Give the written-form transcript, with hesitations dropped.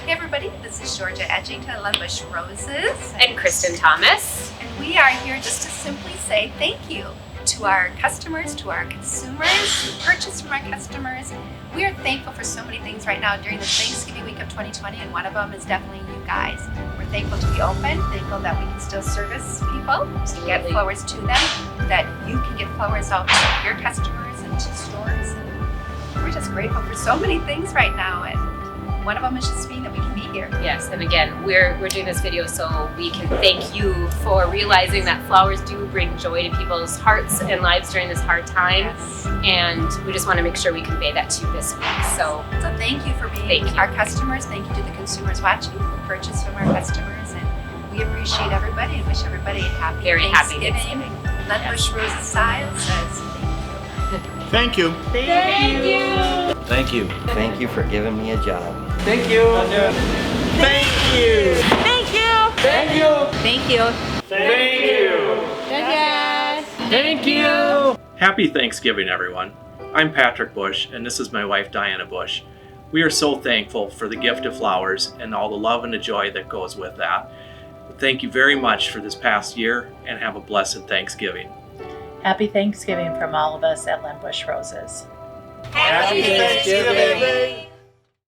Hey everybody, this is Georgia Edgington, Len Busch Roses. And Kristen Thomas. And we are here just to simply say thank you to our customers, to our consumers who purchase from our customers. We are thankful for so many things right now during the Thanksgiving week of 2020, and one of them is definitely you guys. We're thankful to be open, thankful that we can still service people, to get flowers to them, that you can get flowers out to your customers and to stores. And we're just grateful for so many things right now, and one of them is just being that we can be here. Yes, and again, we're doing this video so we can thank you for realizing that flowers do bring joy to people's hearts and lives during this hard time. Yes. And we just want to make sure we convey that to you this week. So thank you for being our customers. Thank you to the consumers watching who purchase from our customers. And we appreciate everybody and wish everybody a happy Thanksgiving. Len Busch Roses style says thank you. Thank you. Thank you. Thank you for giving me a job. Thank you. Thank you. Thank you. Thank you. Thank you. Thank you. Gracias. Thank you. Happy Thanksgiving, everyone. I'm Patrick Busch, and this is my wife, Diana Busch. We are so thankful for the gift of flowers and all the love and the joy that goes with that. Thank you very much for this past year, and have a blessed Thanksgiving. Happy Thanksgiving from all of us at Len Busch Roses. Happy Thanksgiving.